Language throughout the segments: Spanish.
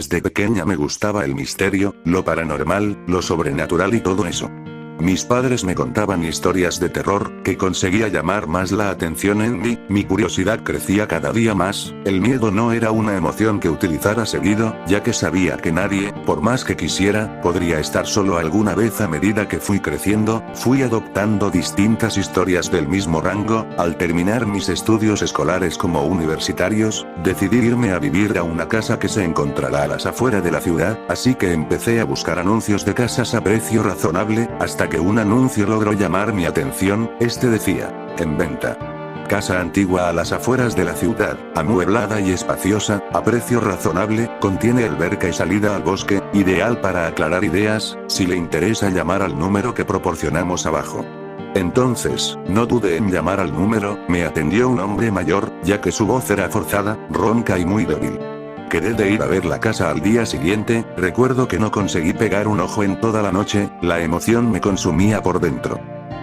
Desde pequeña me gustaba el misterio, lo paranormal, lo sobrenatural y todo eso. Mis padres me contaban historias de terror, que conseguía llamar más la atención en mí, mi curiosidad crecía cada día más, el miedo no era una emoción que utilizara seguido, ya que sabía que nadie, por más que quisiera, podría estar solo alguna vez. A medida que fui creciendo, fui adoptando distintas historias del mismo rango. Al terminar mis estudios escolares como universitarios, decidí irme a vivir a una casa que se encontrará a las afueras de la ciudad, así que empecé a buscar anuncios de casas a precio razonable, hasta que un anuncio logró llamar mi atención. Este decía: en venta. Casa antigua a las afueras de la ciudad, amueblada y espaciosa, a precio razonable, contiene alberca y salida al bosque, ideal para aclarar ideas. Si le interesa, llamar al número que proporcionamos abajo. Entonces, no dudé en llamar al número. Me atendió un hombre mayor, ya que su voz era forzada, ronca y muy débil. Quedé de ir a ver la casa al día siguiente. Recuerdo que no conseguí pegar un ojo en toda la noche, la emoción me consumía por dentro.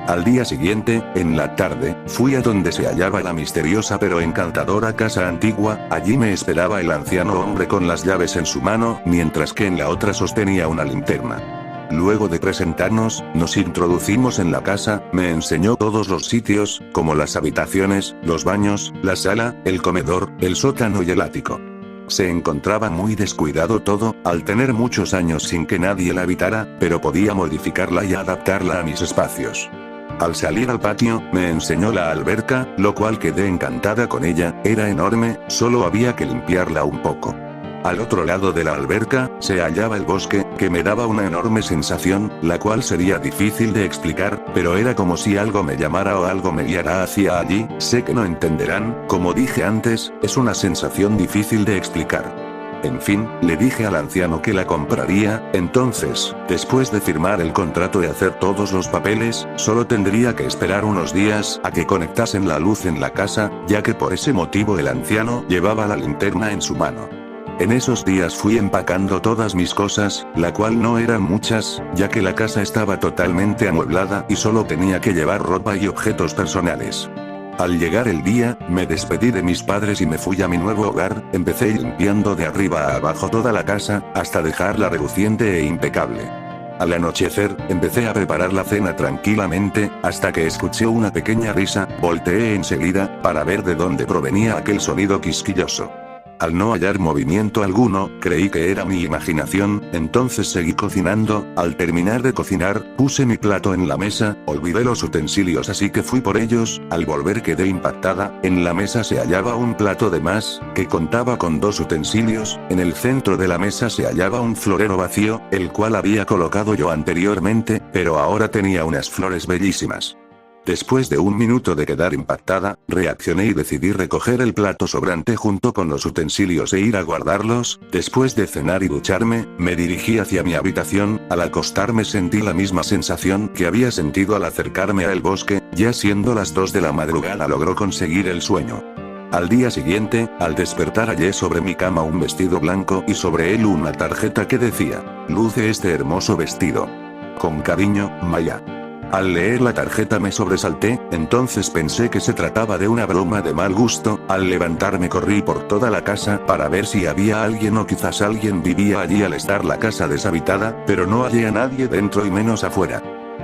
Al día siguiente, en la tarde, fui a donde se hallaba la misteriosa pero encantadora casa antigua. Allí me esperaba el anciano hombre con las llaves en su mano, mientras que en la otra sostenía una linterna. Luego de presentarnos, nos introducimos en la casa. Me enseñó todos los sitios, como las habitaciones, los baños, la sala, el comedor, el sótano y el ático. Se encontraba muy descuidado todo, al tener muchos años sin que nadie la habitara, pero podía modificarla y adaptarla a mis espacios. Al salir al patio, me enseñó la alberca, lo cual quedé encantada con ella. Era enorme, solo había que limpiarla un poco. Al otro lado de la alberca, se hallaba el bosque, que me daba una enorme sensación, la cual sería difícil de explicar, pero era como si algo me llamara o algo me guiara hacia allí. Sé que no entenderán, como dije antes, es una sensación difícil de explicar. En fin, le dije al anciano que la compraría. Entonces, después de firmar el contrato y hacer todos los papeles, solo tendría que esperar unos días a que conectasen la luz en la casa, ya que por ese motivo el anciano llevaba la linterna en su mano. En esos días fui empacando todas mis cosas, la cual no eran muchas, ya que la casa estaba totalmente amueblada y solo tenía que llevar ropa y objetos personales. Al llegar el día, me despedí de mis padres y me fui a mi nuevo hogar. Empecé limpiando de arriba a abajo toda la casa, hasta dejarla reluciente e impecable. Al anochecer, empecé a preparar la cena tranquilamente, hasta que escuché una pequeña risa. Volteé enseguida, para ver de dónde provenía aquel sonido quisquilloso. Al no hallar movimiento alguno, creí que era mi imaginación. Entonces seguí cocinando. Al terminar de cocinar, puse mi plato en la mesa. Olvidé los utensilios, así que fui por ellos. Al volver quedé impactada. En la mesa se hallaba un plato de más, que contaba con 2 utensilios. En el centro de la mesa se hallaba un florero vacío, el cual había colocado yo anteriormente, pero ahora tenía unas flores bellísimas. Después de un minuto de quedar impactada, reaccioné y decidí recoger el plato sobrante junto con los utensilios e ir a guardarlos. Después de cenar y ducharme, me dirigí hacia mi habitación. Al acostarme sentí la misma sensación que había sentido al acercarme al bosque. Ya siendo las 2 de la madrugada logró conseguir el sueño. Al día siguiente, al despertar hallé sobre mi cama un vestido blanco y sobre él una tarjeta que decía: luce este hermoso vestido. Con cariño, Maya. Al leer la tarjeta me sobresalté. Entonces pensé que se trataba de una broma de mal gusto. Al levantarme corrí por toda la casa para ver si había alguien o quizás alguien vivía allí. Al estar la casa deshabitada, pero no hallé a nadie dentro y menos afuera.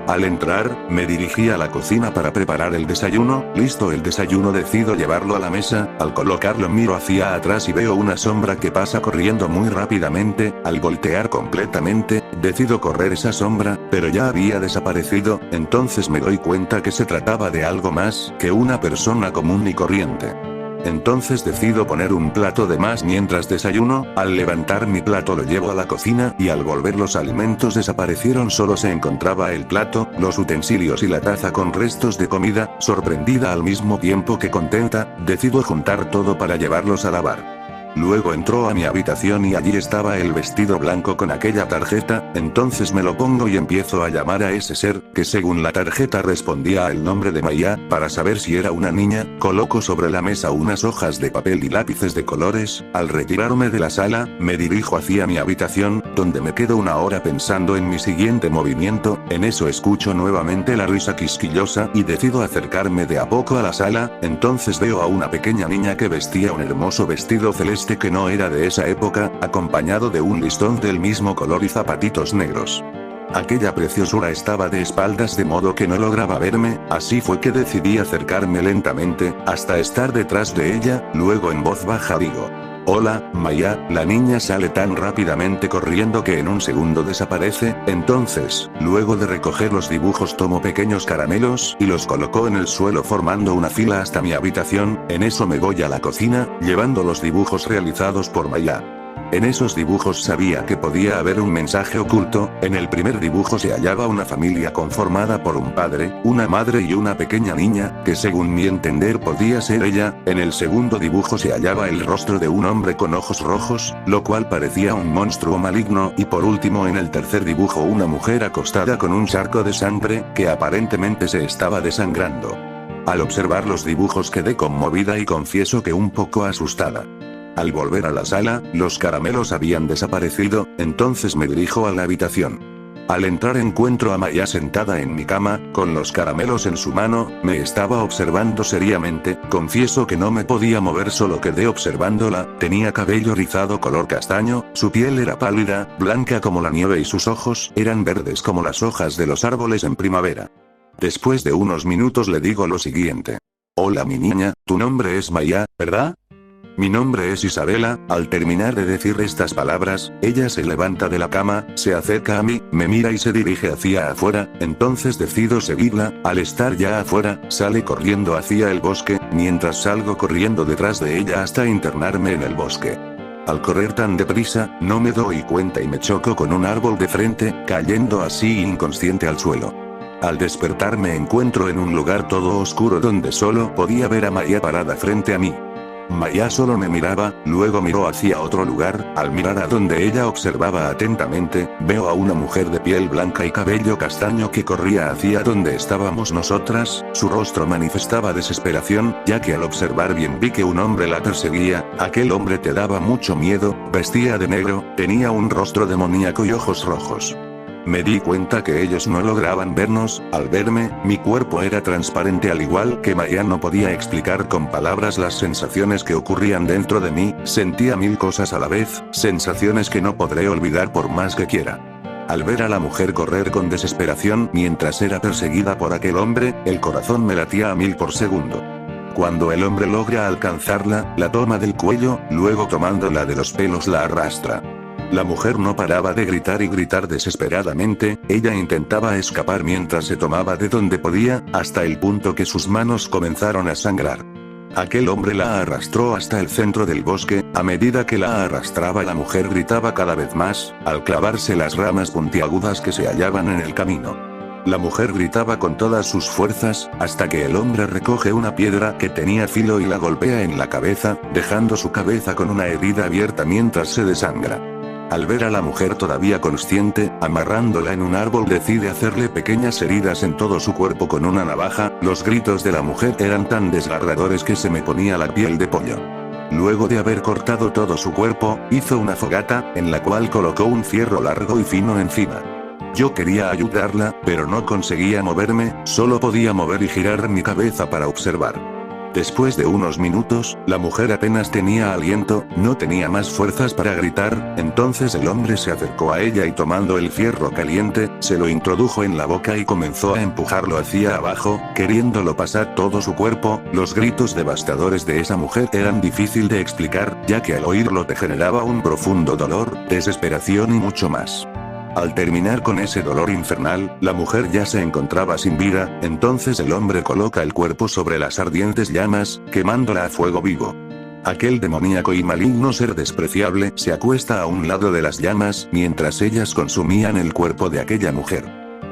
Al entrar, me dirigí a la cocina para preparar el desayuno. Listo el desayuno, decido llevarlo a la mesa. Al colocarlo miro hacia atrás y veo una sombra que pasa corriendo muy rápidamente. Al voltear completamente, decido correr esa sombra, pero ya había desaparecido. Entonces me doy cuenta que se trataba de algo más que una persona común y corriente. Entonces decido poner un plato de más mientras desayuno. Al levantar mi plato lo llevo a la cocina y al volver los alimentos desaparecieron. Solo se encontraba el plato, los utensilios y la taza con restos de comida. Sorprendida al mismo tiempo que contenta, decido juntar todo para llevarlos a lavar. Luego entró a mi habitación y allí estaba el vestido blanco con aquella tarjeta. Entonces me lo pongo y empiezo a llamar a ese ser, que según la tarjeta respondía al nombre de Maya. Para saber si era una niña, coloco sobre la mesa unas hojas de papel y lápices de colores. Al retirarme de la sala, me dirijo hacia mi habitación, donde me quedo una hora pensando en mi siguiente movimiento. En eso escucho nuevamente la risa quisquillosa y decido acercarme de a poco a la sala. Entonces veo a una pequeña niña que vestía un hermoso vestido celeste este que no era de esa época, acompañado de un listón del mismo color y zapatitos negros. Aquella preciosura estaba de espaldas de modo que no lograba verme, así fue que decidí acercarme lentamente, hasta estar detrás de ella, luego en voz baja digo: «Hola, Maya». La niña sale tan rápidamente corriendo que en un segundo desaparece, entonces, luego de recoger los dibujos tomó pequeños caramelos y los colocó en el suelo formando una fila hasta mi habitación, en eso me voy a la cocina, llevando los dibujos realizados por Maya. En esos dibujos sabía que podía haber un mensaje oculto. En el primer dibujo se hallaba una familia conformada por un padre, una madre y una pequeña niña, que según mi entender podía ser ella. En el segundo dibujo se hallaba el rostro de un hombre con ojos rojos, lo cual parecía un monstruo maligno, y por último en el tercer dibujo una mujer acostada con un charco de sangre, que aparentemente se estaba desangrando. Al observar los dibujos quedé conmovida y confieso que un poco asustada. Al volver a la sala, los caramelos habían desaparecido, entonces me dirijo a la habitación. Al entrar encuentro a Maya sentada en mi cama, con los caramelos en su mano, me estaba observando seriamente, confieso que no me podía mover, solo quedé observándola. Tenía cabello rizado color castaño, su piel era pálida, blanca como la nieve y sus ojos eran verdes como las hojas de los árboles en primavera. Después de unos minutos le digo lo siguiente: «Hola mi niña, tu nombre es Maya, ¿verdad?». «Mi nombre es Isabela». Al terminar de decir estas palabras, ella se levanta de la cama, se acerca a mí, me mira y se dirige hacia afuera, entonces decido seguirla. Al estar ya afuera, sale corriendo hacia el bosque, mientras salgo corriendo detrás de ella hasta internarme en el bosque. Al correr tan deprisa, no me doy cuenta y me choco con un árbol de frente, cayendo así inconsciente al suelo. Al despertar me encuentro en un lugar todo oscuro donde solo podía ver a Maya parada frente a mí. Maya solo me miraba, luego miró hacia otro lugar. Al mirar a donde ella observaba atentamente, veo a una mujer de piel blanca y cabello castaño que corría hacia donde estábamos nosotras. Su rostro manifestaba desesperación, ya que al observar bien vi que un hombre la perseguía. Aquel hombre te daba mucho miedo, vestía de negro, tenía un rostro demoníaco y ojos rojos. Me di cuenta que ellos no lograban vernos. Al verme, mi cuerpo era transparente al igual que Maya. No podía explicar con palabras las sensaciones que ocurrían dentro de mí, sentía mil cosas a la vez, sensaciones que no podré olvidar por más que quiera. Al ver a la mujer correr con desesperación mientras era perseguida por aquel hombre, el corazón me latía a 1000 por segundo. Cuando el hombre logra alcanzarla, la toma del cuello, luego tomándola de los pelos la arrastra. La mujer no paraba de gritar y gritar desesperadamente, ella intentaba escapar mientras se tomaba de donde podía, hasta el punto que sus manos comenzaron a sangrar. Aquel hombre la arrastró hasta el centro del bosque. A medida que la arrastraba la mujer gritaba cada vez más, al clavarse las ramas puntiagudas que se hallaban en el camino. La mujer gritaba con todas sus fuerzas, hasta que el hombre recoge una piedra que tenía filo y la golpea en la cabeza, dejando su cabeza con una herida abierta mientras se desangra. Al ver a la mujer todavía consciente, amarrándola en un árbol decide hacerle pequeñas heridas en todo su cuerpo con una navaja. Los gritos de la mujer eran tan desgarradores que se me ponía la piel de pollo. Luego de haber cortado todo su cuerpo, hizo una fogata, en la cual colocó un fierro largo y fino encima. Yo quería ayudarla, pero no conseguía moverme, solo podía mover y girar mi cabeza para observar. Después de unos minutos, la mujer apenas tenía aliento, no tenía más fuerzas para gritar. Entonces el hombre se acercó a ella y tomando el fierro caliente, se lo introdujo en la boca y comenzó a empujarlo hacia abajo, queriéndolo pasar todo su cuerpo. Los gritos devastadores de esa mujer eran difícil de explicar, ya que al oírlo te generaba un profundo dolor, desesperación y mucho más. Al terminar con ese dolor infernal, la mujer ya se encontraba sin vida, entonces el hombre coloca el cuerpo sobre las ardientes llamas, quemándola a fuego vivo. Aquel demoníaco y maligno ser despreciable se acuesta a un lado de las llamas, mientras ellas consumían el cuerpo de aquella mujer.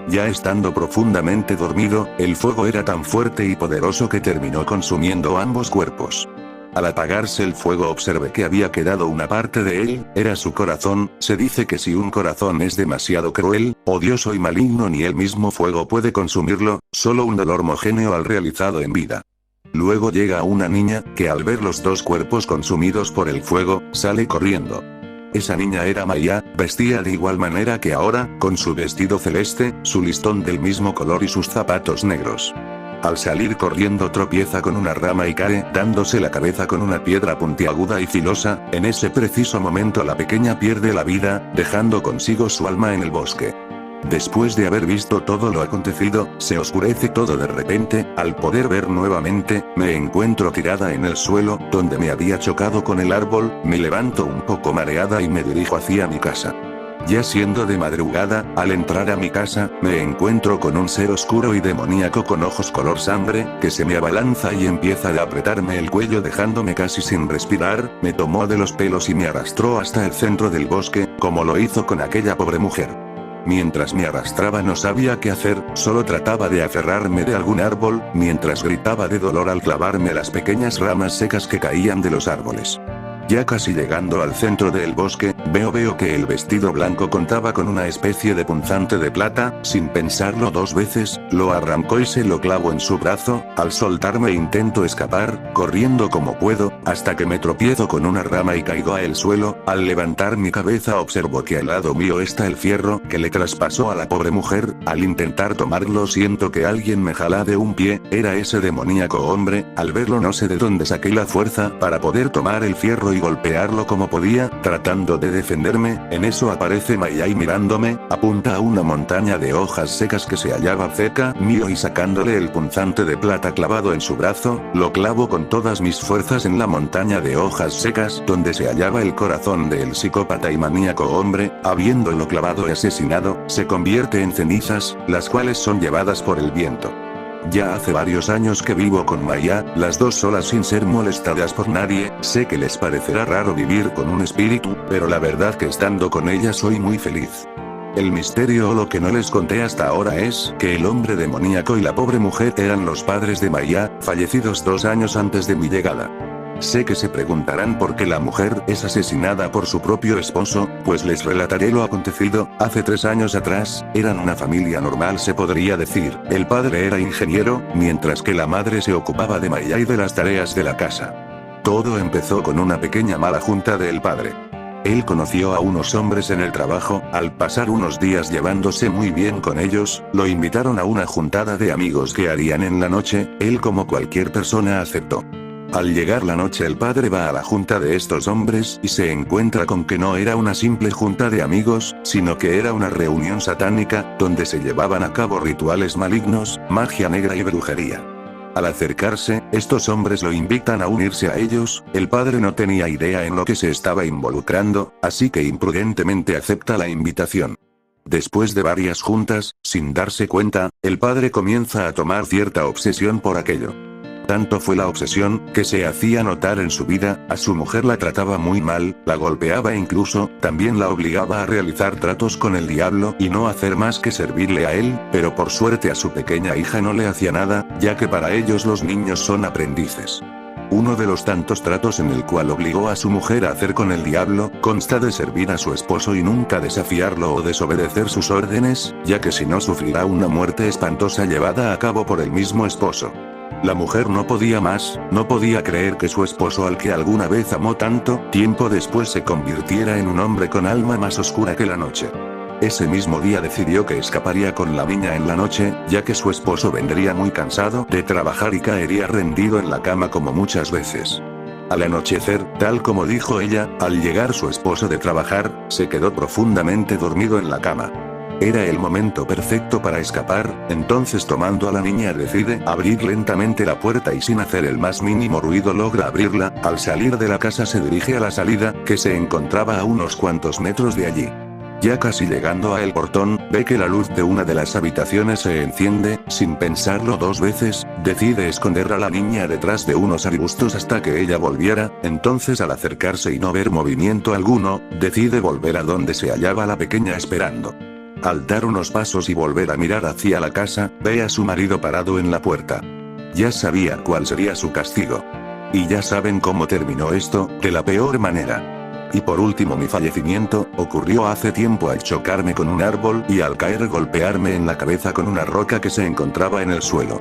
Ya estando profundamente dormido, el fuego era tan fuerte y poderoso que terminó consumiendo ambos cuerpos. Al apagarse el fuego observé que había quedado una parte de él, era su corazón. Se dice que si un corazón es demasiado cruel, odioso y maligno ni el mismo fuego puede consumirlo, solo un dolor homogéneo al realizado en vida. Luego llega una niña, que al ver los dos cuerpos consumidos por el fuego, sale corriendo. Esa niña era Maya, vestía de igual manera que ahora, con su vestido celeste, su listón del mismo color y sus zapatos negros. Al salir corriendo tropieza con una rama y cae, dándose la cabeza con una piedra puntiaguda y filosa. En ese preciso momento la pequeña pierde la vida, dejando consigo su alma en el bosque. Después de haber visto todo lo acontecido, se oscurece todo de repente. Al poder ver nuevamente, me encuentro tirada en el suelo, donde me había chocado con el árbol. Me levanto un poco mareada y me dirijo hacia mi casa. Ya siendo de madrugada, al entrar a mi casa, me encuentro con un ser oscuro y demoníaco con ojos color sangre, que se me abalanza y empieza a apretarme el cuello dejándome casi sin respirar. Me tomó de los pelos y me arrastró hasta el centro del bosque, como lo hizo con aquella pobre mujer. Mientras me arrastraba no sabía qué hacer, solo trataba de aferrarme de algún árbol, mientras gritaba de dolor al clavarme las pequeñas ramas secas que caían de los árboles. Ya casi llegando al centro del bosque, veo que el vestido blanco contaba con una especie de punzante de plata. Sin pensarlo dos veces, lo arrancó y se lo clavo en su brazo. Al soltarme intento escapar, corriendo como puedo, hasta que me tropiezo con una rama y caigo al suelo. Al levantar mi cabeza observo que al lado mío está el fierro que le traspasó a la pobre mujer. Al intentar tomarlo siento que alguien me jala de un pie. Era ese demoníaco hombre. Al verlo no sé de dónde saqué la fuerza para poder tomar el fierro y golpearlo como podía, tratando de defenderme. En eso aparece Mayai mirándome, apunta a una montaña de hojas secas que se hallaba cerca mío y sacándole el punzante de plata clavado en su brazo, lo clavo con todas mis fuerzas en la montaña de hojas secas donde se hallaba el corazón del psicópata y maníaco hombre. Habiéndolo clavado y asesinado, se convierte en cenizas, las cuales son llevadas por el viento. Ya hace varios años que vivo con Maya, las dos solas sin ser molestadas por nadie. Sé que les parecerá raro vivir con un espíritu, pero la verdad que estando con ella soy muy feliz. El misterio o lo que no les conté hasta ahora es que el hombre demoníaco y la pobre mujer eran los padres de Maya, fallecidos 2 años antes de mi llegada. Sé que se preguntarán por qué la mujer es asesinada por su propio esposo, pues les relataré lo acontecido. Hace 3 años atrás, eran una familia normal se podría decir. El padre era ingeniero, mientras que la madre se ocupaba de Maya y de las tareas de la casa. Todo empezó con una pequeña mala junta del padre. Él conoció a unos hombres en el trabajo. Al pasar unos días llevándose muy bien con ellos, lo invitaron a una juntada de amigos que harían en la noche. Él como cualquier persona aceptó. Al llegar la noche el padre va a la junta de estos hombres y se encuentra con que no era una simple junta de amigos, sino que era una reunión satánica, donde se llevaban a cabo rituales malignos, magia negra y brujería. Al acercarse, estos hombres lo invitan a unirse a ellos. El padre no tenía idea en lo que se estaba involucrando, así que imprudentemente acepta la invitación. Después de varias juntas, sin darse cuenta, el padre comienza a tomar cierta obsesión por aquello. Tanto fue la obsesión, que se hacía notar en su vida. A su mujer la trataba muy mal, la golpeaba e incluso, también la obligaba a realizar tratos con el diablo y no hacer más que servirle a él, pero por suerte a su pequeña hija no le hacía nada, ya que para ellos los niños son aprendices. Uno de los tantos tratos en el cual obligó a su mujer a hacer con el diablo, consta de servir a su esposo y nunca desafiarlo o desobedecer sus órdenes, ya que si no sufrirá una muerte espantosa llevada a cabo por el mismo esposo. La mujer no podía más, no podía creer que su esposo al que alguna vez amó tanto tiempo después se convirtiera en un hombre con alma más oscura que la noche. Ese mismo día decidió que escaparía con la niña en la noche, ya que su esposo vendría muy cansado de trabajar y caería rendido en la cama como muchas veces. Al anochecer, tal como dijo ella, al llegar su esposo de trabajar, se quedó profundamente dormido en la cama. Era el momento perfecto para escapar. Entonces tomando a la niña decide abrir lentamente la puerta y sin hacer el más mínimo ruido logra abrirla. Al salir de la casa se dirige a la salida, que se encontraba a unos cuantos metros de allí. Ya casi llegando a el portón, ve que la luz de una de las habitaciones se enciende. Sin pensarlo 2 veces, decide esconder a la niña detrás de unos arbustos hasta que ella volviera. Entonces al acercarse y no ver movimiento alguno, decide volver a donde se hallaba la pequeña esperando. Al dar unos pasos y volver a mirar hacia la casa, ve a su marido parado en la puerta. Ya sabía cuál sería su castigo. Y ya saben cómo terminó esto, de la peor manera. Y por último mi fallecimiento, ocurrió hace tiempo al chocarme con un árbol y al caer golpearme en la cabeza con una roca que se encontraba en el suelo.